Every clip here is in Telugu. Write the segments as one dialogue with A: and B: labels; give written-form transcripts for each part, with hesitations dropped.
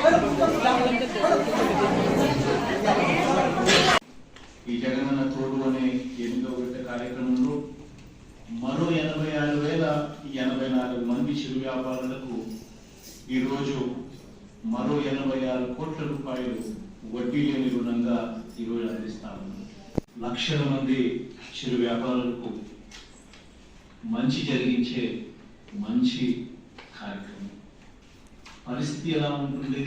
A: ఈ జగనన్న తోడు అనే 8వ విడత కార్యక్రమంలో మరో 86,084 మంది చిరు వ్యాపారులకు ఈరోజు మరో 86 కోట్ల రూపాయలు వడ్డీ లేని రుణంగా ఈరోజు అందిస్తాము. లక్షల మంది చిరు వ్యాపారులకు మంచి జరిగించే మంచి కార్యక్రమం. పరిస్థితి ఎలా ఉంటుంది,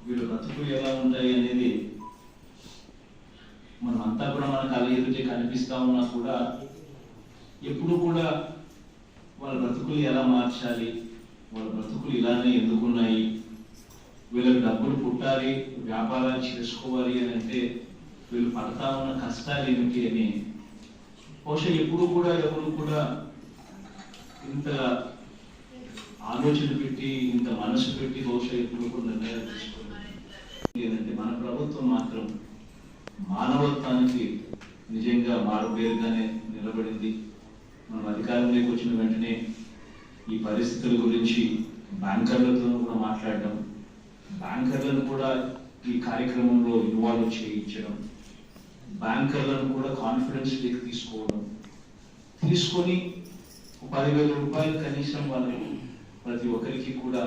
A: వీళ్ళ బ్రతుకులు ఎలా ఉంటాయి అనేది మనమంతా కూడా మన కళ్ళ ఎదుటే కనిపిస్తా ఉన్నా కూడా ఎప్పుడు కూడా వాళ్ళ బ్రతుకులు ఎలా మార్చాలి, వాళ్ళ బ్రతుకులు ఇలానే ఎందుకున్నాయి, వీళ్ళకి డబ్బులు పుట్టాలి, వ్యాపారాలు చేసుకోవాలి అని అంటే వీళ్ళు పడతా ఉన్న కష్టాలు ఏమిటి అని బహుశా ఎప్పుడు కూడా ఎవరు కూడా ఇంత ఆలోచన పెట్టి ఇంత మనసు పెట్టి బహుశా ఎప్పుడు కూడా నిర్ణయాలు తీసుకోవాలి. ఏంటంటే మన ప్రభుత్వం మాత్రం మానవత్వానికి నిజంగా మారుపేరుగానే నిలబడింది. మనం అధికారంలోకి వచ్చిన వెంటనే ఈ పరిస్థితుల గురించి బ్యాంకర్లతో కూడా మాట్లాడడం, బ్యాంకర్లను కూడా ఈ కార్యక్రమంలో ఇన్వాల్వ్ చేయించడం, బ్యాంకర్లను కూడా కాన్ఫిడెన్స్ లేక తీసుకొని 10,000 రూపాయలు కనీసం వాళ్ళకు ప్రతి ఒక్కరికి కూడా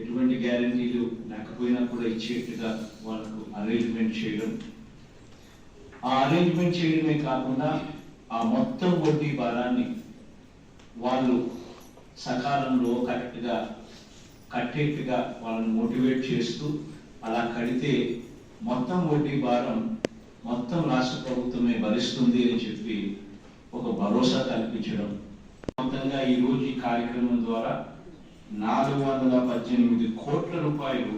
A: ఎటువంటి గ్యారంటీలు లేకపోయినా కూడా ఇచ్చేట్టుగా వాళ్ళకు అరేంజ్మెంట్ చేయడం. ఆ అరేంజ్మెంట్ చేయడమే కాకుండా ఆ మొత్తం వడ్డీ భారాన్ని వాళ్ళు సకాలంలో కరెక్ట్గా కట్టేట్టుగా వాళ్ళని మోటివేట్ చేస్తూ అలా కడితే మొత్తం వడ్డీ భారం మొత్తం రాష్ట్ర ప్రభుత్వమే భరిస్తుంది అని చెప్పి ఒక భరోసా కల్పించడం. మొత్తంగా ఈరోజు ఈ కార్యక్రమం ద్వారా 418 కోట్ల రూపాయలు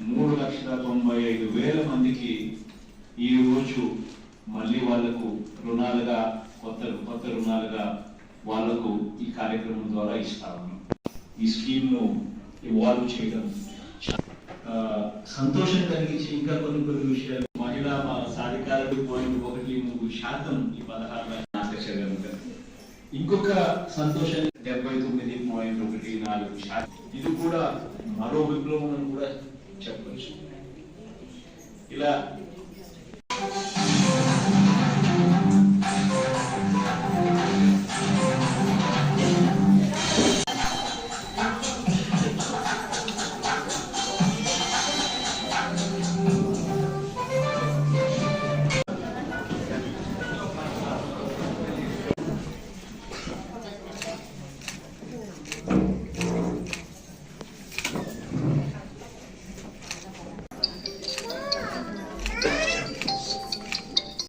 A: 3,95,000 మందికి ఈరోజు మళ్ళీ వాళ్లకు రుణాలుగా కొత్త రుణాలుగా వాళ్లకు ఈ కార్యక్రమం ద్వారా ఇస్తాము. ఈ స్కీమ్ ను ఇవాల్వ్ చేయడం సంతోషం కలిగించి ఇంకా కొన్ని విషయాలు మహిళా సాధికారత 1.13% ఈ 16 ఇంకొక సంతోషం 79.14%. ఇది కూడా మరో విప్లవం అని కూడా చెప్పవచ్చు. ఇలా